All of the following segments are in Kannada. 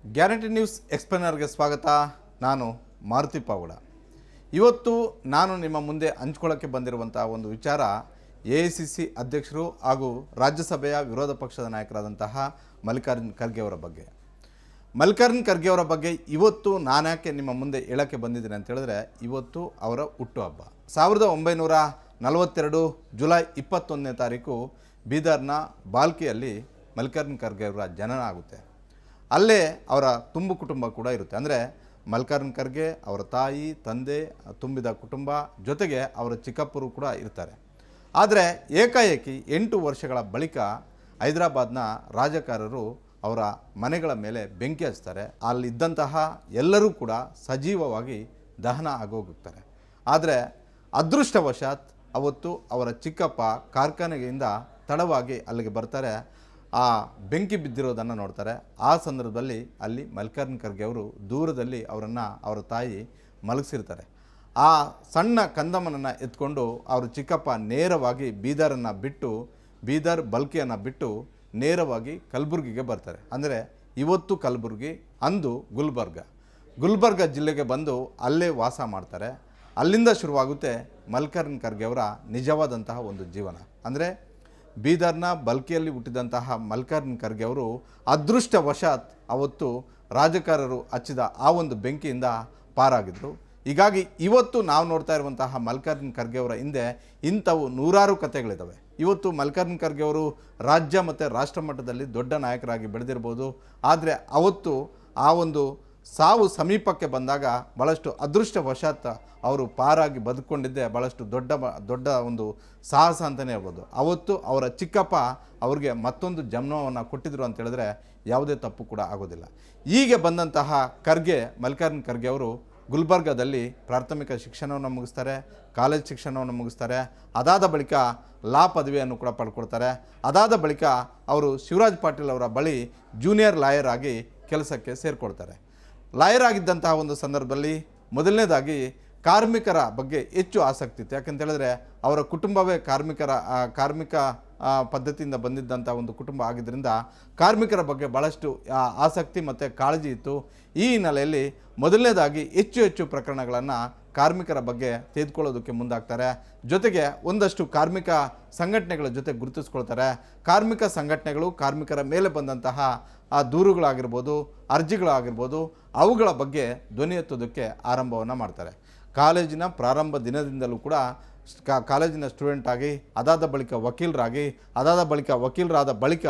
ಗ್ಯಾರಂಟಿ ನ್ಯೂಸ್ ಎಕ್ಸ್ಪ್ಲೇನರ್ಗೆ ಸ್ವಾಗತ. ನಾನು ಮಾರುತಿ ಪಾವಗಡ. ಇವತ್ತು ನಾನು ನಿಮ್ಮ ಮುಂದೆ ಹಂಚ್ಕೊಳ್ಳೋಕ್ಕೆ ಬಂದಿರುವಂಥ ಒಂದು ವಿಚಾರ AICC ಅಧ್ಯಕ್ಷರು ಹಾಗೂ ರಾಜ್ಯಸಭೆಯ ವಿರೋಧ ಪಕ್ಷದ ನಾಯಕರಾದಂತಹ ಮಲ್ಲಿಕಾರ್ಜುನ್ ಖರ್ಗೆ ಅವರ ಬಗ್ಗೆ. ಮಲ್ಲಿಕಾರ್ಜುನ್ ಖರ್ಗೆ ಅವರ ಬಗ್ಗೆ ಇವತ್ತು ನಾನು ಯಾಕೆ ನಿಮ್ಮ ಮುಂದೆ ಹೇಳೋಕ್ಕೆ ಬಂದಿದ್ದೀನಿ ಅಂತ ಹೇಳಿದ್ರೆ, ಇವತ್ತು ಅವರ ಹುಟ್ಟುಹಬ್ಬ. 1942 ಜುಲೈ 21ನೇ ತಾರೀಕು ಬೀದರ್ನ ಬಾಲ್ಕಿಯಲ್ಲಿ ಮಲ್ಲಿಕಾರ್ಜುನ್ ಖರ್ಗೆ ಅವರ ಜನನ ಆಗುತ್ತೆ. ಅಲ್ಲೇ ಅವರ ತುಂಬು ಕುಟುಂಬ ಕೂಡ ಇರುತ್ತೆ. ಅಂದರೆ ಮಲ್ಲಿಕಾರ್ಜುನ್ ಖರ್ಗೆ ಅವರ ತಾಯಿ ತಂದೆ ತುಂಬಿದ ಕುಟುಂಬ, ಜೊತೆಗೆ ಅವರ ಚಿಕ್ಕಪ್ಪರು ಕೂಡ ಇರ್ತಾರೆ. ಆದರೆ ಏಕಾಏಕಿ 8 ವರ್ಷಗಳ ಬಳಿಕ ಹೈದರಾಬಾದ್ನ ರಾಜಕಾರರು ಅವರ ಮನೆಗಳ ಮೇಲೆ ಬೆಂಕಿ ಹಚ್ತಾರೆ. ಅಲ್ಲಿದ್ದಂತಹ ಎಲ್ಲರೂ ಕೂಡ ಸಜೀವವಾಗಿ ದಹನ ಆಗೋಗುತ್ತಾರೆ. ಆದರೆ ಅದೃಷ್ಟವಶಾತ್ ಅವತ್ತು ಅವರ ಚಿಕ್ಕಪ್ಪ ಕಾರ್ಖಾನೆಯಿಂದ ತಡವಾಗಿ ಅಲ್ಲಿಗೆ ಬರ್ತಾರೆ. ಆ ಬೆಂಕಿ ಬಿದ್ದಿರೋದನ್ನು ನೋಡ್ತಾರೆ. ಆ ಸಂದರ್ಭದಲ್ಲಿ ಅಲ್ಲಿ ಮಲ್ಲಿಕಾರ್ಜುನ್ ಖರ್ಗೆ ಅವರು ದೂರದಲ್ಲಿ ಅವರ ತಾಯಿ ಮಲಗಿಸಿರ್ತಾರೆ. ಆ ಸಣ್ಣ ಕಂದಮ್ಮನನ್ನು ಎತ್ಕೊಂಡು ಅವ್ರ ಚಿಕ್ಕಪ್ಪ ನೇರವಾಗಿ ಬೀದರ್ ಬಲ್ಕಿಯನ್ನು ಬಿಟ್ಟು ನೇರವಾಗಿ ಕಲಬುರಗಿಗೆ ಬರ್ತಾರೆ. ಅಂದರೆ ಇವತ್ತು ಕಲಬುರಗಿ, ಅಂದು ಗುಲ್ಬರ್ಗ ಜಿಲ್ಲೆಗೆ ಬಂದು ಅಲ್ಲೇ ವಾಸ ಮಾಡ್ತಾರೆ. ಅಲ್ಲಿಂದ ಶುರುವಾಗುತ್ತೆ ಮಲ್ಲಿಕಾರ್ಜುನ್ ಖರ್ಗೆ ಅವರ ನಿಜವಾದಂತಹ ಒಂದು ಜೀವನ. ಅಂದರೆ ಬೀದರ್ನ ಬಲ್ಕಿಯಲ್ಲಿ ಹುಟ್ಟಿದಂತಹ ಮಲ್ಲಿಕಾರ್ಜುನ್ ಖರ್ಗೆ ಅವರು ಅದೃಷ್ಟವಶಾತ್ ಅವತ್ತು ರಾಜಕಾರರು ಹಚ್ಚಿದ ಆ ಒಂದು ಬೆಂಕಿಯಿಂದ ಪಾರಾಗಿದ್ದರು. ಹೀಗಾಗಿ ಇವತ್ತು ನಾವು ನೋಡ್ತಾ ಇರುವಂತಹ ಮಲ್ಲಿಕಾರ್ಜುನ್ ಖರ್ಗೆ ಅವರ ಹಿಂದೆ ಇಂಥವು ನೂರಾರು ಕಥೆಗಳಿದ್ದಾವೆ. ಇವತ್ತು ಮಲ್ಲಿಕಾರ್ಜುನ್ ಖರ್ಗೆ ಅವರು ರಾಜ್ಯ ಮತ್ತು ರಾಷ್ಟ್ರ ಮಟ್ಟದಲ್ಲಿ ದೊಡ್ಡ ನಾಯಕರಾಗಿ ಬೆಳೆದಿರ್ಬೋದು. ಆದರೆ ಅವತ್ತು ಆ ಒಂದು ಸಾವು ಸಮೀಪಕ್ಕೆ ಬಂದಾಗ ಭಾಳಷ್ಟು ಅದೃಷ್ಟವಶಾತ್ ಅವರು ಪಾರಾಗಿ ಬದುಕೊಂಡಿದ್ದೆ ಭಾಳಷ್ಟು ದೊಡ್ಡ ಒಂದು ಸಾಹಸ ಅಂತಲೇ ಹೇಳ್ಬೋದು. ಅವತ್ತು ಅವರ ಚಿಕ್ಕಪ್ಪ ಅವ್ರಿಗೆ ಮತ್ತೊಂದು ಜನ್ಮವನ್ನು ಕೊಟ್ಟಿದ್ರು ಅಂತ ಹೇಳಿದ್ರೆ ಯಾವುದೇ ತಪ್ಪು ಕೂಡ ಆಗೋದಿಲ್ಲ. ಹೀಗೆ ಬಂದಂತಹ ಮಲ್ಲಿಕಾರ್ಜುನ್ ಖರ್ಗೆ ಅವರು ಗುಲ್ಬರ್ಗದಲ್ಲಿ ಪ್ರಾಥಮಿಕ ಶಿಕ್ಷಣವನ್ನು ಮುಗಿಸ್ತಾರೆ, ಕಾಲೇಜ್ ಶಿಕ್ಷಣವನ್ನು ಮುಗಿಸ್ತಾರೆ. ಅದಾದ ಬಳಿಕ ಲಾ ಪದವಿಯನ್ನು ಕೂಡ ಪಡ್ಕೊಳ್ತಾರೆ. ಅದಾದ ಬಳಿಕ ಅವರು ಶಿವರಾಜ್ ಪಾಟೀಲ್ ಅವರ ಬಳಿ ಜೂನಿಯರ್ ಲಾಯರ್ ಆಗಿ ಕೆಲಸಕ್ಕೆ ಸೇರಿಕೊಳ್ತಾರೆ. ಲಾಯರ್ ಆಗಿದ್ದಂತಹ ಒಂದು ಸಂದರ್ಭದಲ್ಲಿ ಮೊದಲನೇದಾಗಿ ಕಾರ್ಮಿಕರ ಬಗ್ಗೆ ಹೆಚ್ಚು ಆಸಕ್ತಿ ಇತ್ತು. ಯಾಕಂತೇಳಿದ್ರೆ ಅವರ ಕುಟುಂಬವೇ ಕಾರ್ಮಿಕ ಪದ್ಧತಿಯಿಂದ ಬಂದಿದ್ದಂಥ ಒಂದು ಕುಟುಂಬ ಆಗಿದ್ದರಿಂದ ಕಾರ್ಮಿಕರ ಬಗ್ಗೆ ಭಾಳಷ್ಟು ಆಸಕ್ತಿ ಮತ್ತು ಕಾಳಜಿ ಇತ್ತು. ಈ ಹಿನ್ನೆಲೆಯಲ್ಲಿ ಮೊದಲನೇದಾಗಿ ಹೆಚ್ಚು ಪ್ರಕರಣಗಳನ್ನು ಕಾರ್ಮಿಕರ ಬಗ್ಗೆ ತೆಗೆದುಕೊಳ್ಳೋದಕ್ಕೆ ಮುಂದಾಗ್ತಾರೆ. ಜೊತೆಗೆ ಒಂದಷ್ಟು ಕಾರ್ಮಿಕ ಸಂಘಟನೆಗಳ ಜೊತೆ ಗುರುತಿಸ್ಕೊಳ್ತಾರೆ. ಕಾರ್ಮಿಕ ಸಂಘಟನೆಗಳು ಕಾರ್ಮಿಕರ ಮೇಲೆ ಬಂದಂತಹ ಆ ದೂರುಗಳಾಗಿರ್ಬೋದು, ಅರ್ಜಿಗಳಾಗಿರ್ಬೋದು, ಅವುಗಳ ಬಗ್ಗೆ ಧ್ವನಿ ಎತ್ತೋದಕ್ಕೆ ಆರಂಭವನ್ನು ಮಾಡ್ತಾರೆ. ಕಾಲೇಜಿನ ಪ್ರಾರಂಭ ದಿನದಿಂದಲೂ ಕೂಡ ಕಾಲೇಜಿನ ಸ್ಟೂಡೆಂಟ್ ಆಗಿ, ಅದಾದ ಬಳಿಕ ವಕೀಲರಾದ ಬಳಿಕ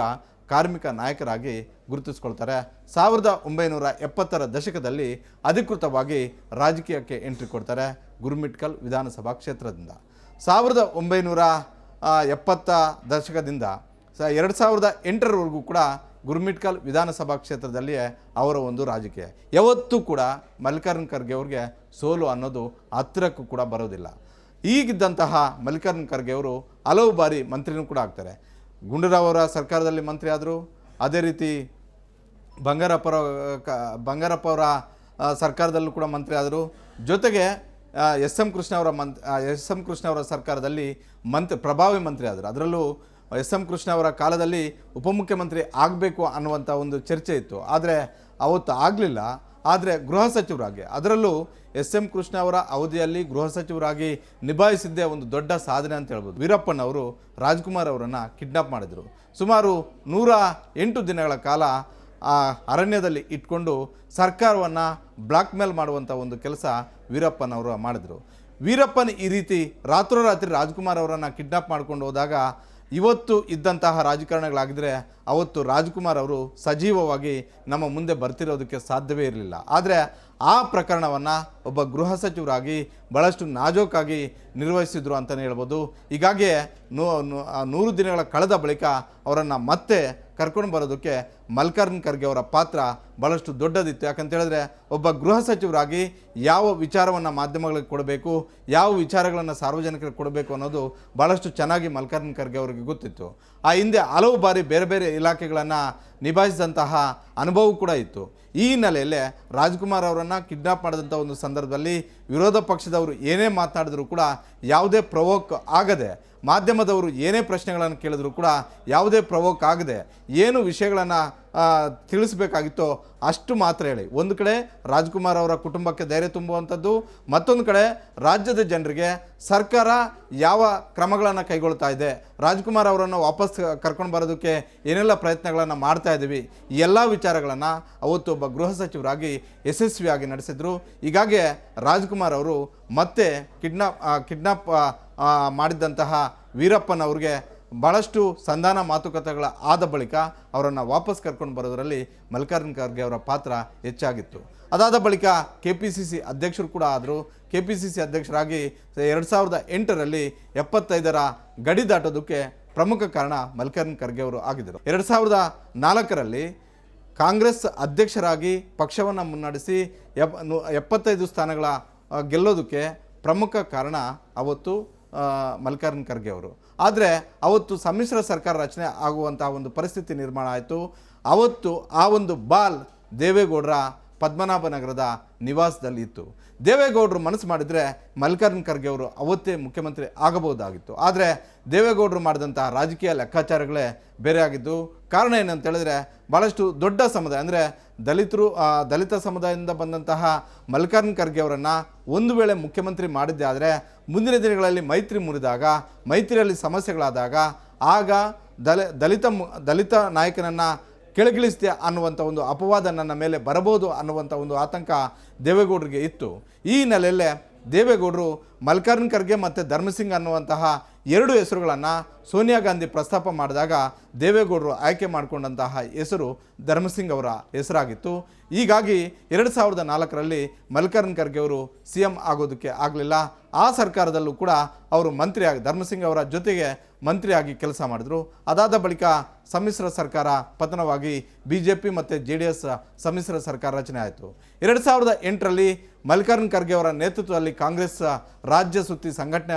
ಕಾರ್ಮಿಕ ನಾಯಕರಾಗಿ ಗುರುತಿಸ್ಕೊಳ್ತಾರೆ. 1970ರ ದಶಕದಲ್ಲಿ ಅಧಿಕೃತವಾಗಿ ರಾಜಕೀಯಕ್ಕೆ ಎಂಟ್ರಿ ಕೊಡ್ತಾರೆ ಗುರುಮಿಟ್ಕಲ್ ವಿಧಾನಸಭಾ ಕ್ಷೇತ್ರದಿಂದ. 1970 ದಶಕದಿಂದ 2008ರವರೆಗೂ ಕೂಡ ಗುರುಮಿಟ್ಕಲ್ ವಿಧಾನಸಭಾ ಕ್ಷೇತ್ರದಲ್ಲಿಯೇ ಅವರ ಒಂದು ರಾಜಕೀಯ. ಯಾವತ್ತೂ ಕೂಡ ಮಲ್ಲಿಕಾರ್ಜುನ್ ಖರ್ಗೆ ಅವ್ರಿಗೆ ಸೋಲು ಅನ್ನೋದು ಹತ್ತಿರಕ್ಕೂ ಕೂಡ ಬರೋದಿಲ್ಲ. ಈಗಿದ್ದಂತಹ ಮಲ್ಲಿಕಾರ್ಜುನ್ ಖರ್ಗೆ ಅವರು ಹಲವು ಬಾರಿ ಮಂತ್ರಿನೂ ಕೂಡ ಆಗ್ತಾರೆ. ಗುಂಡೂರಾವ್ ಅವರ ಸರ್ಕಾರದಲ್ಲಿ ಮಂತ್ರಿ ಆದರು. ಅದೇ ರೀತಿ ಬಂಗಾರಪ್ಪ ಅವರ ಸರ್ಕಾರದಲ್ಲೂ ಕೂಡ ಮಂತ್ರಿ ಆದರು. ಜೊತೆಗೆ ಎಸ್ ಎಂ ಕೃಷ್ಣ ಅವರ ಸರ್ಕಾರದಲ್ಲಿ ಪ್ರಭಾವಿ ಮಂತ್ರಿ ಆದರು. ಅದರಲ್ಲೂ ಎಸ್ ಎಂ ಕೃಷ್ಣ ಅವರ ಕಾಲದಲ್ಲಿ ಉಪಮುಖ್ಯಮಂತ್ರಿ ಆಗಬೇಕು ಅನ್ನುವಂಥ ಒಂದು ಚರ್ಚೆ ಇತ್ತು. ಆದರೆ ಅವತ್ತು ಆಗಲಿಲ್ಲ. ಆದರೆ ಗೃಹ ಸಚಿವರಾಗಿ, ಅದರಲ್ಲೂ ಎಸ್ ಎಂ ಕೃಷ್ಣ ಅವರ ಅವಧಿಯಲ್ಲಿ ಗೃಹ ಸಚಿವರಾಗಿ ನಿಭಾಯಿಸಿದ್ದೇ ಒಂದು ದೊಡ್ಡ ಸಾಧನೆ ಅಂತ ಹೇಳ್ಬೋದು. ವೀರಪ್ಪನವರು ರಾಜ್ಕುಮಾರ್ ಅವರನ್ನು ಕಿಡ್ನಾಪ್ ಮಾಡಿದರು. ಸುಮಾರು 108 ದಿನಗಳ ಕಾಲ ಅರಣ್ಯದಲ್ಲಿ ಇಟ್ಕೊಂಡು ಸರ್ಕಾರವನ್ನು ಬ್ಲಾಕ್ ಮೇಲ್ ಮಾಡುವಂಥ ಒಂದು ಕೆಲಸ ವೀರಪ್ಪನವರು ಮಾಡಿದರು. ವೀರಪ್ಪನ್ ಈ ರೀತಿ ರಾತ್ರೋರಾತ್ರಿ ರಾಜ್ಕುಮಾರ್ ಅವರನ್ನು ಕಿಡ್ನಾಪ್ ಮಾಡ್ಕೊಂಡು ಹೋದಾಗ ಇವತ್ತು ಇದ್ದಂತಹ ರಾಜಕಾರಣಗಳಾಗಿದ್ದರೆ ಅವತ್ತು ರಾಜ್ಕುಮಾರ್ ಅವರು ಸಜೀವವಾಗಿ ನಮ್ಮ ಮುಂದೆ ಬರ್ತಿರೋದಕ್ಕೆ ಸಾಧ್ಯವೇ ಇರಲಿಲ್ಲ. ಆದರೆ ಆ ಪ್ರಕರಣವನ್ನು ಒಬ್ಬ ಗೃಹ ಸಚಿವರಾಗಿ ಭಾಳಷ್ಟು ನಾಜೂಕಾಗಿ ನಿರ್ವಹಿಸಿದ್ರು ಅಂತಲೇ ಹೇಳ್ಬೋದು. ಹೀಗಾಗಿ 100 ದಿನಗಳ ಕಳೆದ ಬಳಿಕ ಅವರನ್ನು ಮತ್ತೆ ಕರ್ಕೊಂಡು ಬರೋದಕ್ಕೆ ಮಲ್ಲಿಕಾರ್ಜುನ್ ಖರ್ಗೆ ಅವರ ಪಾತ್ರ ಭಾಳಷ್ಟು ದೊಡ್ಡದಿತ್ತು. ಯಾಕಂತೇಳಿದ್ರೆ ಒಬ್ಬ ಗೃಹ ಸಚಿವರಾಗಿ ಯಾವ ವಿಚಾರವನ್ನು ಮಾಧ್ಯಮಗಳಿಗೆ ಕೊಡಬೇಕು, ಯಾವ ವಿಚಾರಗಳನ್ನು ಸಾರ್ವಜನಿಕರಿಗೆ ಕೊಡಬೇಕು ಅನ್ನೋದು ಭಾಳಷ್ಟು ಚೆನ್ನಾಗಿ ಮಲ್ಲಿಕಾರ್ಜುನ್ ಖರ್ಗೆ ಅವರಿಗೆ ಗೊತ್ತಿತ್ತು. ಆ ಹಿಂದೆ ಹಲವು ಬಾರಿ ಬೇರೆ ಇಲಾಖೆಗಳನ್ನು ನಿಭಾಯಿಸಿದಂತಹ ಅನುಭವ ಕೂಡ ಇತ್ತು. ಈ ಹಿನ್ನೆಲೆಯಲ್ಲೇ ರಾಜ್ಕುಮಾರ್ ಅವರನ್ನು ಕಿಡ್ನಾಪ್ ಮಾಡಿದಂಥ ಒಂದು ಸಂದರ್ಭದಲ್ಲಿ ವಿರೋಧ ಪಕ್ಷದವರು ಏನೇ ಮಾತನಾಡಿದ್ರು ಕೂಡ ಯಾವುದೇ ಪ್ರವೋಕ್ ಆಗದೆ, ಮಾಧ್ಯಮದವರು ಏನೇ ಪ್ರಶ್ನೆಗಳನ್ನು ಕೇಳಿದ್ರು ಕೂಡ ಯಾವುದೇ ಪ್ರವೋಕ್ ಆಗದೆ ಏನು ವಿಷಯಗಳನ್ನು ತಿಳಿಸಬೇಕಾಗಿತ್ತೋ ಅಷ್ಟು ಮಾತ್ರ ಹೇಳಿ, ಒಂದು ಕಡೆ ರಾಜ್ಕುಮಾರ್ ಅವರ ಕುಟುಂಬಕ್ಕೆ ಧೈರ್ಯ ತುಂಬುವಂಥದ್ದು, ಮತ್ತೊಂದು ಕಡೆ ರಾಜ್ಯದ ಜನರಿಗೆ ಸರ್ಕಾರ ಯಾವ ಕ್ರಮಗಳನ್ನು ಕೈಗೊಳ್ತಾ ಇದೆ, ರಾಜ್ಕುಮಾರ್ ಅವರನ್ನು ವಾಪಸ್ ಕರ್ಕೊಂಡು ಬರೋದಕ್ಕೆ ಏನೆಲ್ಲ ಪ್ರಯತ್ನಗಳನ್ನು ಮಾಡ್ತಾ ಇದ್ದೀವಿ, ಈ ಎಲ್ಲ ವಿಚಾರಗಳನ್ನು ಅವತ್ತು ಒಬ್ಬ ಗೃಹ ಸಚಿವರಾಗಿ ಯಶಸ್ವಿಯಾಗಿ ನಡೆಸಿದ್ರು. ಹೀಗಾಗಿ ರಾಜ್ಕುಮಾರ್ ಅವರು ಮತ್ತೆ ಕಿಡ್ನಾಪ್ ಮಾಡಿದ್ದಂತಹ ವೀರಪ್ಪನವ್ರಿಗೆ ಭಾಳಷ್ಟು ಸಂಧಾನ ಮಾತುಕತೆಗಳ ಆದ ಬಳಿಕ ಅವರನ್ನು ವಾಪಸ್ ಕರ್ಕೊಂಡು ಬರೋದರಲ್ಲಿ ಮಲ್ಲಿಕಾರ್ಜುನ ಖರ್ಗೆ ಅವರ ಪಾತ್ರ ಹೆಚ್ಚಾಗಿತ್ತು. ಅದಾದ ಬಳಿಕ KPCC ಅಧ್ಯಕ್ಷರು ಕೂಡ ಆದರು. KPCC ಅಧ್ಯಕ್ಷರಾಗಿ 2008ರಲ್ಲಿ 75ರ ಗಡಿ ದಾಟೋದಕ್ಕೆ ಪ್ರಮುಖ ಕಾರಣ ಮಲ್ಲಿಕಾರ್ಜುನ ಖರ್ಗೆ ಅವರು ಆಗಿದ್ದರು. 2004ರಲ್ಲಿ ಕಾಂಗ್ರೆಸ್ ಅಧ್ಯಕ್ಷರಾಗಿ ಪಕ್ಷವನ್ನು ಮುನ್ನಡೆಸಿ 75 ಸ್ಥಾನಗಳ ಗೆಲ್ಲೋದಕ್ಕೆ ಪ್ರಮುಖ ಕಾರಣ ಅವತ್ತು ಮಲ್ಲಿಕಾರ್ಜುನ ಖರ್ಗೆ ಅವರು. ಆದರೆ ಅವತ್ತು ಸಮ್ಮಿಶ್ರ ಸರ್ಕಾರ ರಚನೆ ಆಗುವಂತಹ ಒಂದು ಪರಿಸ್ಥಿತಿ ನಿರ್ಮಾಣ ಆಯಿತು. ಅವತ್ತು ಆ ಒಂದು ಬಾಲ್ ದೇವೇಗೌಡರ ಪದ್ಮನಾಭನಗರದ ನಿವಾಸದಲ್ಲಿ ಇತ್ತು. ದೇವೇಗೌಡರು ಮನಸ್ಸು ಮಾಡಿದರೆ ಮಲ್ಲಿಕಾರ್ಜುನ ಖರ್ಗೆ ಅವರು ಅವತ್ತೇ ಮುಖ್ಯಮಂತ್ರಿ ಆಗಬಹುದಾಗಿತ್ತು. ಆದರೆ ದೇವೇಗೌಡರು ಮಾಡಿದಂತಹ ರಾಜಕೀಯ ಲೆಕ್ಕಾಚಾರಗಳೇ ಬೇರೆ ಆಗಿದ್ದು. ಕಾರಣ ಏನಂತ ಹೇಳಿದ್ರೆ, ಭಾಳಷ್ಟು ದೊಡ್ಡ ಸಮುದಾಯ ಅಂದರೆ ದಲಿತ ಸಮುದಾಯದಿಂದ ಬಂದಂತಹ ಮಲ್ಲಿಕಾರ್ಜುನ ಖರ್ಗೆ ಅವರನ್ನು ಒಂದು ವೇಳೆ ಮುಖ್ಯಮಂತ್ರಿ ಮಾಡಿದ್ದೆ ಆದರೆ ಮುಂದಿನ ದಿನಗಳಲ್ಲಿ ಮೈತ್ರಿ ಮುರಿದಾಗ, ಮೈತ್ರಿಯಲ್ಲಿ ಸಮಸ್ಯೆಗಳಾದಾಗ ಆಗ ದಲಿತ ನಾಯಕನನ್ನು ಕೆಳಗಿಳಿಸಿದೆ ಅನ್ನುವಂಥ ಒಂದು ಅಪವಾದ ನನ್ನ ಮೇಲೆ ಬರಬಹುದು ಅನ್ನುವಂಥ ಒಂದು ಆತಂಕ ದೇವೇಗೌಡರಿಗೆ ಇತ್ತು. ಈ ಹಿನ್ನೆಲೆಯಲ್ಲೇ ದೇವೇಗೌಡರು ಮಲ್ಲಿಕಾರ್ಜುನ ಖರ್ಗೆ ಮತ್ತು ಧರ್ಮಸಿಂಗ್ ಅನ್ನುವಂತಹ ಎರಡು ಹೆಸರುಗಳನ್ನು ಸೋನಿಯಾ ಗಾಂಧಿ ಪ್ರಸ್ತಾಪ ಮಾಡಿದಾಗ ದೇವೇಗೌಡರು ಆಯ್ಕೆ ಮಾಡಿಕೊಂಡಂತಹ ಹೆಸರು ಧರ್ಮಸಿಂಗ್ ಅವರ ಹೆಸರಾಗಿತ್ತು. ಹೀಗಾಗಿ 2004ರಲ್ಲಿ ಮಲ್ಲಿಕಾರ್ಜುನ ಖರ್ಗೆ ಅವರು CM ಆಗೋದಕ್ಕೆ ಆಗಲಿಲ್ಲ. ಆ ಸರ್ಕಾರದಲ್ಲೂ ಕೂಡ ಅವರು ಧರ್ಮಸಿಂಗ್ ಅವರ ಜೊತೆಗೆ ಮಂತ್ರಿಯಾಗಿ ಕೆಲಸ ಮಾಡಿದರು. ಅದಾದ ಬಳಿಕ ಸಮ್ಮಿಶ್ರ ಸರ್ಕಾರ ಪತನವಾಗಿ BJP ಮತ್ತು JDS ಸಮ್ಮಿಶ್ರ ಸರ್ಕಾರ ರಚನೆ ಆಯಿತು. 2008ರಲ್ಲಿ ಮಲ್ಲಿಕಾರ್ಜುನ ಖರ್ಗೆ ಅವರ ನೇತೃತ್ವದಲ್ಲಿ ಕಾಂಗ್ರೆಸ್ ರಾಜ್ಯ ಸುತ್ತಿ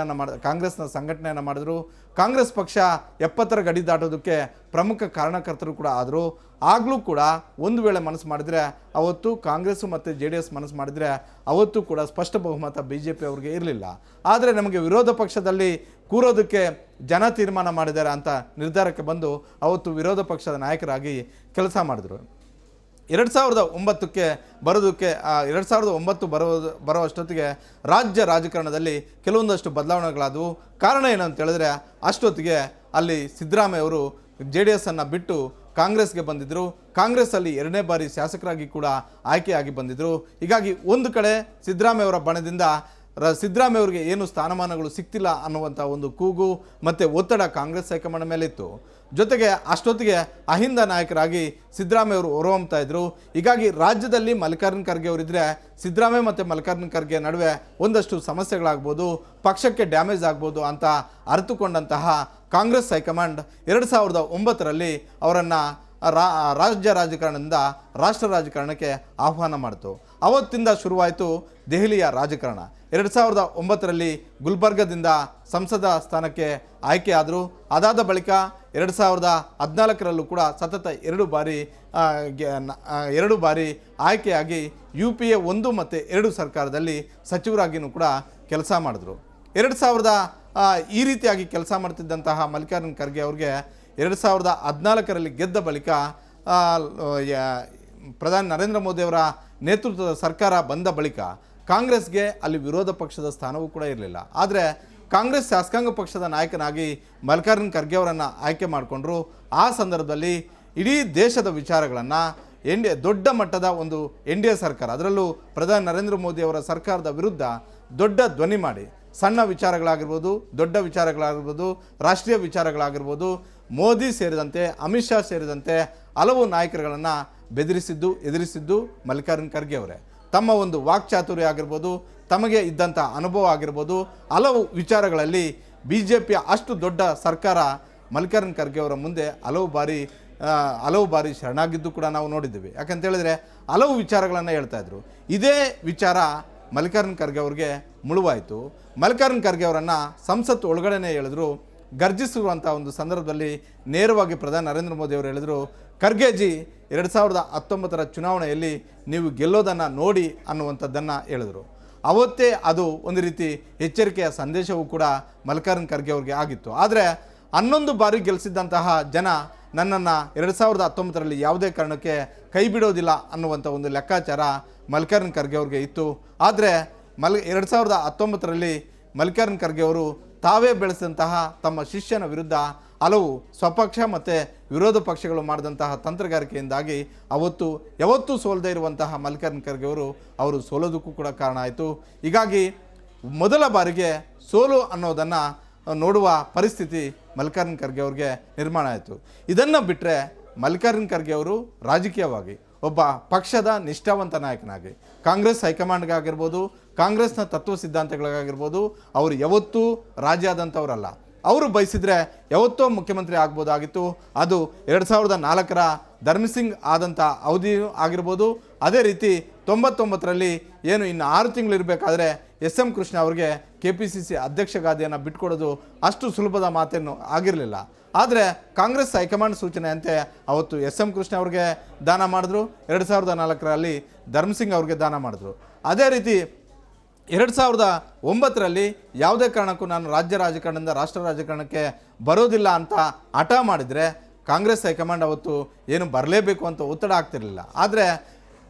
ಕಾಂಗ್ರೆಸ್ನ ಸಂಘಟನೆಯನ್ನು ಮಾಡಿದರು. ಕಾಂಗ್ರೆಸ್ ಪಕ್ಷ 70ರ ಗಡಿ ದಾಟೋದಕ್ಕೆ ಪ್ರಮುಖ ಕಾರಣಕರ್ತರು ಕೂಡ ಆದರು. ಆಗಲೂ ಕೂಡ ಒಂದು ವೇಳೆ ಮನಸ್ಸು ಮಾಡಿದರೆ ಅವತ್ತು ಕಾಂಗ್ರೆಸ್ಸು ಮತ್ತು JDS ಮನಸ್ಸು ಮಾಡಿದರೆ ಅವತ್ತು ಕೂಡ ಸ್ಪಷ್ಟ ಬಹುಮತ BJP ಅವ್ರಿಗೆ ಇರಲಿಲ್ಲ. ಆದರೆ ನಮಗೆ ವಿರೋಧ ಪಕ್ಷದಲ್ಲಿ ಕೂರೋದಕ್ಕೆ ಜನ ತೀರ್ಮಾನ ಮಾಡಿದ್ದಾರೆ ಅಂತ ನಿರ್ಧಾರಕ್ಕೆ ಬಂದು ಅವತ್ತು ವಿರೋಧ ಪಕ್ಷದ ನಾಯಕರಾಗಿ ಕೆಲಸ ಮಾಡಿದರು. 2009ಕ್ಕೆ ಬರೋದಕ್ಕೆ 2009 ಬರೋ ಅಷ್ಟೊತ್ತಿಗೆ ರಾಜ್ಯ ರಾಜಕಾರಣದಲ್ಲಿ ಕೆಲವೊಂದಷ್ಟು ಬದಲಾವಣೆಗಳಾದವು. ಕಾರಣ ಏನಂತ ಹೇಳಿದ್ರೆ, ಅಷ್ಟೊತ್ತಿಗೆ ಅಲ್ಲಿ ಸಿದ್ದರಾಮಯ್ಯ ಅವರು JDS ಬಿಟ್ಟು ಕಾಂಗ್ರೆಸ್ಗೆ ಬಂದಿದ್ದರು. ಕಾಂಗ್ರೆಸ್ಸಲ್ಲಿ 2ನೇ ಬಾರಿ ಶಾಸಕರಾಗಿ ಕೂಡ ಆಯ್ಕೆಯಾಗಿ ಬಂದಿದ್ದರು. ಹೀಗಾಗಿ ಒಂದು ಕಡೆ ಸಿದ್ದರಾಮಯ್ಯ ಅವರ ಬಣದಿಂದ ಸಿದ್ದರಾಮಯ್ಯ ಅವರಿಗೆ ಏನು ಸ್ಥಾನಮಾನಗಳು ಸಿಗ್ತಿಲ್ಲ ಅನ್ನುವಂಥ ಒಂದು ಕೂಗು ಮತ್ತು ಒತ್ತಡ ಕಾಂಗ್ರೆಸ್ ಹೈಕಮಾಂಡ್ ಮೇಲಿತ್ತು. ಜೊತೆಗೆ ಅಷ್ಟೊತ್ತಿಗೆ ಅಹಿಂದ ನಾಯಕರಾಗಿ ಸಿದ್ದರಾಮಯ್ಯ ಅವರು ಹೊರಹೊಮ್ತಾ ಇದ್ರು. ಹೀಗಾಗಿ ರಾಜ್ಯದಲ್ಲಿ ಮಲ್ಲಿಕಾರ್ಜುನ ಖರ್ಗೆ ಅವರಿದ್ದರೆ ಸಿದ್ದರಾಮಯ್ಯ ಮತ್ತು ಮಲ್ಲಿಕಾರ್ಜುನ ಖರ್ಗೆ ನಡುವೆ ಒಂದಷ್ಟು ಸಮಸ್ಯೆಗಳಾಗ್ಬೋದು, ಪಕ್ಷಕ್ಕೆ ಡ್ಯಾಮೇಜ್ ಆಗ್ಬೋದು ಅಂತ ಅರಿತುಕೊಂಡಂತಹ ಕಾಂಗ್ರೆಸ್ ಹೈಕಮಾಂಡ್ 2009ರಲ್ಲಿ ಅವರನ್ನು ರಾಜ್ಯ ರಾಜಕಾರಣದಿಂದ ರಾಷ್ಟ್ರ ರಾಜಕಾರಣಕ್ಕೆ ಆಹ್ವಾನ ಮಾಡಿತು. ಅವತ್ತಿಂದ ಶುರುವಾಯಿತು ದೆಹಲಿಯ ರಾಜಕಾರಣ. 2009ರಲ್ಲಿ ಗುಲ್ಬರ್ಗದಿಂದ ಸಂಸದ ಸ್ಥಾನಕ್ಕೆ ಆಯ್ಕೆಯಾದರು. ಅದಾದ ಬಳಿಕ 2014ರಲ್ಲೂ ಕೂಡ ಸತತ 2 ಬಾರಿ ಆಯ್ಕೆಯಾಗಿ UPA 1 ಮತ್ತು 2 ಸರ್ಕಾರದಲ್ಲಿ ಸಚಿವರಾಗಿಯೂ ಕೂಡ ಕೆಲಸ ಮಾಡಿದ್ರು. ಈ ರೀತಿಯಾಗಿ ಕೆಲಸ ಮಾಡ್ತಿದ್ದಂತಹ ಮಲ್ಲಿಕಾರ್ಜುನ ಖರ್ಗೆ ಅವ್ರಿಗೆ 2014ರಲ್ಲಿ ಗೆದ್ದ ಬಳಿಕ ಪ್ರಧಾನಿ ನರೇಂದ್ರ ಮೋದಿಯವರ ನೇತೃತ್ವದ ಸರ್ಕಾರ ಬಂದ ಬಳಿಕ ಕಾಂಗ್ರೆಸ್ಗೆ ಅಲ್ಲಿ ವಿರೋಧ ಪಕ್ಷದ ಸ್ಥಾನವೂ ಕೂಡ ಇರಲಿಲ್ಲ. ಆದರೆ ಕಾಂಗ್ರೆಸ್ ಶಾಸಕಾಂಗ ಪಕ್ಷದ ನಾಯಕನಾಗಿ ಮಲ್ಲಿಕಾರ್ಜುನ ಖರ್ಗೆ ಅವರನ್ನು ಆಯ್ಕೆ ಮಾಡಿಕೊಂಡ್ರು. ಆ ಸಂದರ್ಭದಲ್ಲಿ ಇಡೀ ದೇಶದ ವಿಚಾರಗಳನ್ನು ದೊಡ್ಡ ಮಟ್ಟದ ಒಂದು NDA ಸರ್ಕಾರ, ಅದರಲ್ಲೂ ಪ್ರಧಾನಿ ನರೇಂದ್ರ ಮೋದಿಯವರ ಸರ್ಕಾರದ ವಿರುದ್ಧ ದೊಡ್ಡ ಧ್ವನಿ ಮಾಡಿ ಸಣ್ಣ ವಿಚಾರಗಳಾಗಿರ್ಬೋದು, ದೊಡ್ಡ ವಿಚಾರಗಳಾಗಿರ್ಬೋದು, ರಾಷ್ಟ್ರೀಯ ವಿಚಾರಗಳಾಗಿರ್ಬೋದು, ಮೋದಿ ಸೇರಿದಂತೆ ಅಮಿತ್ ಶಾ ಸೇರಿದಂತೆ ಹಲವು ನಾಯಕರುಗಳನ್ನು ಎದುರಿಸಿದ್ದು ಮಲ್ಲಿಕಾರ್ಜುನ ಖರ್ಗೆ ಅವರೇ. ತಮ್ಮ ಒಂದು ವಾಕ್ಚಾತುರ್ಯ ಆಗಿರ್ಬೋದು, ತಮಗೆ ಇದ್ದಂಥ ಅನುಭವ ಆಗಿರ್ಬೋದು, ಹಲವು ವಿಚಾರಗಳಲ್ಲಿ BJPಯ ಅಷ್ಟು ದೊಡ್ಡ ಸರ್ಕಾರ ಮಲ್ಲಿಕಾರ್ಜುನ ಖರ್ಗೆ ಅವರ ಮುಂದೆ ಹಲವು ಬಾರಿ ಶರಣಾಗಿದ್ದು ಕೂಡ ನಾವು ನೋಡಿದ್ದೀವಿ. ಯಾಕಂತ ಹೇಳಿದ್ರೆ ಹಲವು ವಿಚಾರಗಳನ್ನು ಹೇಳ್ತಾ ಇದ್ರು. ಇದೇ ವಿಚಾರ ಮಲ್ಲಿಕಾರ್ಜುನ ಖರ್ಗೆ ಅವ್ರಿಗೆ ಮುಳುವಾಯಿತು. ಮಲ್ಲಿಕಾರ್ಜುನ ಖರ್ಗೆ ಅವರನ್ನು ಸಂಸತ್ತು ಒಳಗಡೆನೇ ಹೇಳಿದ್ರು. ಗರ್ಜಿಸುವಂಥ ಒಂದು ಸಂದರ್ಭದಲ್ಲಿ ನೇರವಾಗಿ ಪ್ರಧಾನಿ ನರೇಂದ್ರ ಮೋದಿ ಅವರು ಹೇಳಿದರು, ಖರ್ಗೆಜಿ 2019ರ ಚುನಾವಣೆಯಲ್ಲಿ ನೀವು ಗೆಲ್ಲೋದನ್ನು ನೋಡಿ ಅನ್ನುವಂಥದ್ದನ್ನು ಹೇಳಿದರು. ಅವತ್ತೇ ಅದು ಒಂದು ರೀತಿ ಎಚ್ಚರಿಕೆಯ ಸಂದೇಶವೂ ಕೂಡ ಮಲ್ಲಿಕಾರ್ಜುನ ಖರ್ಗೆ ಅವ್ರಿಗೆ ಆಗಿತ್ತು. ಆದರೆ 11 ಬಾರಿ ಗೆಲ್ಲಿಸಿದ್ದಂತಹ ಜನ ನನ್ನನ್ನು 2019ರಲ್ಲಿ ಯಾವುದೇ ಕಾರಣಕ್ಕೆ ಕೈ ಬಿಡೋದಿಲ್ಲ ಅನ್ನುವಂಥ ಒಂದು ಲೆಕ್ಕಾಚಾರ ಮಲ್ಲಿಕಾರ್ಜುನ ಖರ್ಗೆ ಅವ್ರಿಗೆ ಇತ್ತು. ಆದರೆ 2019ರಲ್ಲಿ ಮಲ್ಲಿಕಾರ್ಜುನ ಖರ್ಗೆ ಅವರು ತಾವೇ ಬೆಳೆಸಿದಂತಹ ತಮ್ಮ ಶಿಷ್ಯನ ವಿರುದ್ಧ ಹಲವು ಸ್ವಪಕ್ಷ ಮತ್ತು ವಿರೋಧ ಪಕ್ಷಗಳು ಮಾಡಿದಂತಹ ತಂತ್ರಗಾರಿಕೆಯಿಂದಾಗಿ ಯಾವತ್ತೂ ಸೋಲದೇ ಇರುವಂತಹ ಮಲ್ಲಿಕಾರ್ಜುನ ಖರ್ಗೆ ಅವರು ಸೋಲೋದಕ್ಕೂ ಕೂಡ ಕಾರಣ ಆಯಿತು. ಹೀಗಾಗಿ ಮೊದಲ ಬಾರಿಗೆ ಸೋಲು ಅನ್ನೋದನ್ನು ನೋಡುವ ಪರಿಸ್ಥಿತಿ ಮಲ್ಲಿಕಾರ್ಜುನ ಖರ್ಗೆ ಅವ್ರಿಗೆ ನಿರ್ಮಾಣ ಆಯಿತು. ಇದನ್ನು ಬಿಟ್ಟರೆ ಮಲ್ಲಿಕಾರ್ಜುನ ಖರ್ಗೆ ಅವರು ರಾಜಕೀಯವಾಗಿ ಒಬ್ಬ ಪಕ್ಷದ ನಿಷ್ಠಾವಂತ ನಾಯಕನಾಗಿ ಕಾಂಗ್ರೆಸ್ ಹೈಕಮಾಂಡ್ಗಾಗಿರ್ಬೋದು, ಕಾಂಗ್ರೆಸ್ನ ತತ್ವ ಸಿದ್ಧಾಂತಗಳಿಗಾಗಿರ್ಬೋದು ಅವರು ಯಾವತ್ತೂ ರಾಜಿ ಆದಂಥವರಲ್ಲ. ಅವರು ಬಯಸಿದರೆ ಯಾವತ್ತೋ ಮುಖ್ಯಮಂತ್ರಿ ಆಗ್ಬೋದಾಗಿತ್ತು. ಅದು 2004ರ ಧರ್ಮಸಿಂಗ್ ಆದಂಥ ಅವಧಿ ಆಗಿರ್ಬೋದು. ಅದೇ ರೀತಿ 99ರಲ್ಲಿ ಏನು ಇನ್ನು 6 ತಿಂಗಳು ಇರಬೇಕಾದ್ರೆ SM ಕೃಷ್ಣ ಅವರಿಗೆ KPCC ಅಧ್ಯಕ್ಷ ಗಾದಿಯನ್ನು ಬಿಟ್ಕೊಡೋದು ಅಷ್ಟು ಸುಲಭದ ಮಾತೇನು ಆಗಿರಲಿಲ್ಲ. ಆದರೆ ಕಾಂಗ್ರೆಸ್ ಹೈಕಮಾಂಡ್ ಸೂಚನೆಯಂತೆ ಅವತ್ತು SM ಕೃಷ್ಣ ಅವ್ರಿಗೆ ದಾನ ಮಾಡಿದ್ರು, 2004ರಲ್ಲಿ ಧರ್ಮಸಿಂಗ್ ಅವ್ರಿಗೆ ದಾನ ಮಾಡಿದ್ರು. ಅದೇ ರೀತಿ 2009ರಲ್ಲಿ ಯಾವುದೇ ಕಾರಣಕ್ಕೂ ನಾನು ರಾಜ್ಯ ರಾಜಕಾರಣದಿಂದ ರಾಷ್ಟ್ರ ರಾಜಕಾರಣಕ್ಕೆ ಬರೋದಿಲ್ಲ ಅಂತ ಹಠ ಮಾಡಿದರೆ ಕಾಂಗ್ರೆಸ್ ಹೈಕಮಾಂಡ್ ಅವತ್ತು ಏನು ಬರಲೇಬೇಕು ಅಂತ ಒತ್ತಡ ಆಗ್ತಿರಲಿಲ್ಲ. ಆದರೆ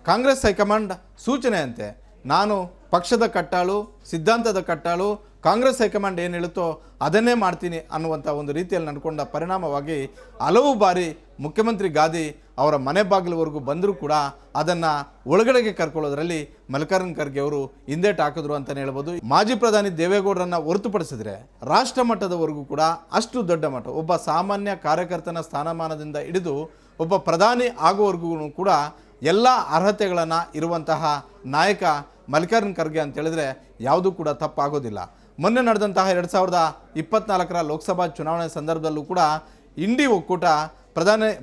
ಕಾಂಗ್ರೆಸ್ ಹೈಕಮಾಂಡ್ ಸೂಚನೆಯಂತೆ ನಾನು ಪಕ್ಷದ ಕಟ್ಟಾಳು, ಸಿದ್ಧಾಂತದ ಕಟ್ಟಾಳು, ಕಾಂಗ್ರೆಸ್ ಹೈಕಮಾಂಡ್ ಏನು ಹೇಳುತ್ತೋ ಅದನ್ನೇ ಮಾಡ್ತೀನಿ ಅನ್ನುವಂಥ ಒಂದು ರೀತಿಯಲ್ಲಿ ನಡ್ಕೊಂಡ ಪರಿಣಾಮವಾಗಿ ಹಲವು ಬಾರಿ ಮುಖ್ಯಮಂತ್ರಿ ಗಾದಿ ಅವರ ಮನೆ ಬಾಗಿಲುವರೆಗೂ ಬಂದರೂ ಕೂಡ ಅದನ್ನು ಒಳಗಡೆಗೆ ಕರ್ಕೊಳ್ಳೋದ್ರಲ್ಲಿ ಮಲ್ಲಿಕಾರ್ಜುನ ಖರ್ಗೆ ಅವರು ಹಿಂದೇಟು ಹಾಕಿದ್ರು ಅಂತಲೇ ಹೇಳ್ಬೋದು. ಮಾಜಿ ಪ್ರಧಾನಿ ದೇವೇಗೌಡರನ್ನು ಹೊರತುಪಡಿಸಿದರೆ ರಾಷ್ಟ್ರ ಮಟ್ಟದವರೆಗೂ ಕೂಡ ಅಷ್ಟು ದೊಡ್ಡ ಮಟ್ಟ ಒಬ್ಬ ಸಾಮಾನ್ಯ ಕಾರ್ಯಕರ್ತನ ಸ್ಥಾನಮಾನದಿಂದ ಹಿಡಿದು ಒಬ್ಬ ಪ್ರಧಾನಿ ಆಗುವವರೆಗೂ ಕೂಡ ಎಲ್ಲ ಅರ್ಹತೆಗಳನ್ನು ಇರುವಂತಹ ನಾಯಕ ಮಲ್ಲಿಕಾರ್ಜುನ ಖರ್ಗೆ ಅಂತ ಹೇಳಿದ್ರೆ ಯಾವುದೂ ಕೂಡ ತಪ್ಪಾಗೋದಿಲ್ಲ. ಮೊನ್ನೆ ನಡೆದಂತಹ 2024ರ ಲೋಕಸಭಾ ಚುನಾವಣೆ ಸಂದರ್ಭದಲ್ಲೂ ಕೂಡ ಇಂಡಿ ಒಕ್ಕೂಟ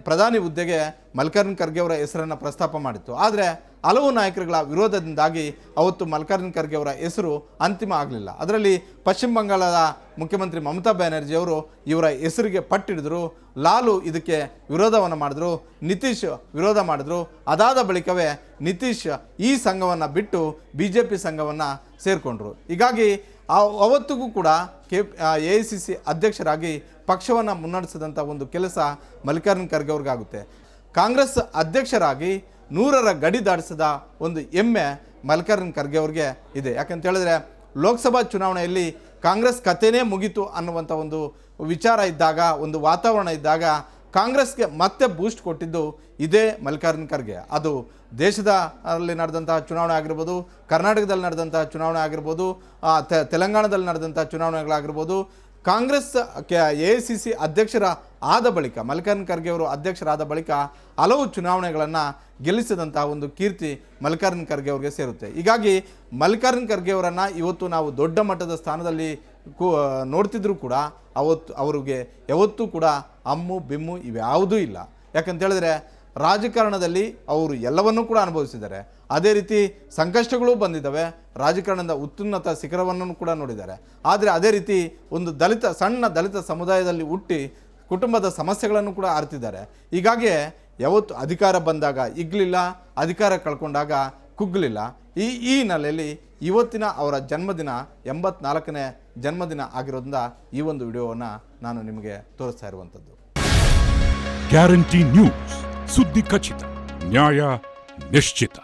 ಪ್ರಧಾನಿ ಹುದ್ದೆಗೆ ಮಲ್ಲಿಕಾರ್ಜುನ ಖರ್ಗೆ ಅವರ ಹೆಸರನ್ನು ಪ್ರಸ್ತಾಪ ಮಾಡಿತ್ತು. ಆದರೆ ಹಲವು ನಾಯಕರುಗಳ ವಿರೋಧದಿಂದಾಗಿ ಅವತ್ತು ಮಲ್ಲಿಕಾರ್ಜುನ ಖರ್ಗೆ ಅವರ ಹೆಸರು ಅಂತಿಮ ಆಗಲಿಲ್ಲ. ಅದರಲ್ಲಿ ಪಶ್ಚಿಮ ಬಂಗಾಳದ ಮುಖ್ಯಮಂತ್ರಿ ಮಮತಾ ಬ್ಯಾನರ್ಜಿ ಅವರು ಇವರ ಹೆಸರಿಗೆ ಪಟ್ಟಿಡಿದ್ರು. ಲಾಲು ಇದಕ್ಕೆ ವಿರೋಧವನ್ನು ಮಾಡಿದ್ರು, ನಿತೀಶ್ ವಿರೋಧ ಮಾಡಿದ್ರು. ಅದಾದ ಬಳಿಕವೇ ನಿತೀಶ್ ಈ ಸಂಘವನ್ನು ಬಿಟ್ಟು BJP ಸಂಘವನ್ನು ಸೇರಿಕೊಂಡ್ರು. ಹೀಗಾಗಿ ಅವತ್ತಿಗೂ ಕೂಡ AICC ಅಧ್ಯಕ್ಷರಾಗಿ ಪಕ್ಷವನ್ನು ಮುನ್ನಡೆಸಿದಂಥ ಒಂದು ಕೆಲಸ ಮಲ್ಲಿಕಾರ್ಜುನ ಖರ್ಗೆ ಅವ್ರಿಗಾಗುತ್ತೆ. ಕಾಂಗ್ರೆಸ್ ಅಧ್ಯಕ್ಷರಾಗಿ 100ರ ಗಡಿ ದಾಟಿಸಿದ ಒಂದು ಹೆಮ್ಮೆ ಮಲ್ಲಿಕಾರ್ಜುನ ಖರ್ಗೆ ಅವ್ರಿಗೆ ಇದೆ. ಯಾಕಂತ ಹೇಳಿದ್ರೆ ಲೋಕಸಭಾ ಚುನಾವಣೆಯಲ್ಲಿ ಕಾಂಗ್ರೆಸ್ ಕಥೆನೇ ಮುಗೀತು ಅನ್ನುವಂಥ ಒಂದು ವಿಚಾರ ಇದ್ದಾಗ, ಒಂದು ವಾತಾವರಣ ಇದ್ದಾಗ ಕಾಂಗ್ರೆಸ್ಗೆ ಮತ್ತೆ ಬೂಸ್ಟ್ ಕೊಟ್ಟಿದ್ದು ಇದೇ ಮಲ್ಲಿಕಾರ್ಜುನ ಖರ್ಗೆ. ಅದು ದೇಶದಲ್ಲಿ ನಡೆದಂತಹ ಚುನಾವಣೆ ಆಗಿರ್ಬೋದು, ಕರ್ನಾಟಕದಲ್ಲಿ ನಡೆದಂತಹ ಚುನಾವಣೆ ಆಗಿರ್ಬೋದು, ತೆಲಂಗಾಣದಲ್ಲಿ ನಡೆದಂಥ ಚುನಾವಣೆಗಳಾಗಿರ್ಬೋದು. ಕಾಂಗ್ರೆಸ್ AICC ಅಧ್ಯಕ್ಷರ ಆದ ಬಳಿಕ ಮಲ್ಲಿಕಾರ್ಜುನ ಖರ್ಗೆ ಅವರು ಅಧ್ಯಕ್ಷರಾದ ಬಳಿಕ ಹಲವು ಚುನಾವಣೆಗಳನ್ನು ಗೆಲ್ಲಿಸಿದಂತಹ ಒಂದು ಕೀರ್ತಿ ಮಲ್ಲಿಕಾರ್ಜುನ ಖರ್ಗೆ ಅವ್ರಿಗೆ ಸೇರುತ್ತೆ. ಹೀಗಾಗಿ ಮಲ್ಲಿಕಾರ್ಜುನ ಖರ್ಗೆ ಅವರನ್ನು ಇವತ್ತು ನಾವು ದೊಡ್ಡ ಮಟ್ಟದ ಸ್ಥಾನದಲ್ಲಿ ನೋಡ್ತಿದ್ರು ಕೂಡ ಅವ್ರಿಗೆ ಯಾವತ್ತೂ ಕೂಡ ಅಮ್ಮು ಬಿಮ್ಮು ಇವ್ಯಾವುದೂ ಇಲ್ಲ. ಯಾಕಂತ ಹೇಳಿದ್ರೆ ರಾಜಕಾರಣದಲ್ಲಿ ಅವರು ಎಲ್ಲವನ್ನೂ ಕೂಡ ಅನುಭವಿಸಿದ್ದಾರೆ. ಅದೇ ರೀತಿ ಸಂಕಷ್ಟಗಳು ಬಂದಿದ್ದಾವೆ, ರಾಜಕಾರಣದ ಉತ್ತುನ್ನತ ಶಿಖರವನ್ನು ಕೂಡ ನೋಡಿದ್ದಾರೆ. ಆದರೆ ಅದೇ ರೀತಿ ಒಂದು ಸಣ್ಣ ದಲಿತ ಸಮುದಾಯದಲ್ಲಿ ಹುಟ್ಟಿ ಕುಟುಂಬದ ಸಮಸ್ಯೆಗಳನ್ನು ಕೂಡ ಅರಿತಿದ್ದಾರೆ. ಹೀಗಾಗಿ ಯಾವತ್ತು ಅಧಿಕಾರ ಬಂದಾಗ ಇಗ್ಲಿಲ್ಲ, ಅಧಿಕಾರ ಕಳ್ಕೊಂಡಾಗ ಕುಗ್ಗಲಿಲ್ಲ. ಈ ಹಿನ್ನೆಲೆಯಲ್ಲಿ ಇವತ್ತಿನ ಅವರ ಜನ್ಮದಿನ 84ನೇ ಜನ್ಮದಿನ ಆಗಿರೋದ್ರಿಂದ ಈ ಒಂದು ವಿಡಿಯೋವನ್ನು ನಾನು ನಿಮಗೆ ತೋರಿಸ್ತಾ ಇರುವಂಥದ್ದು. ಗ್ಯಾರಂಟಿ ನ್ಯೂಸ್, ಸುದ್ದಿ ಖಚಿತ, ನ್ಯಾಯ ನಿಶ್ಚಿತ.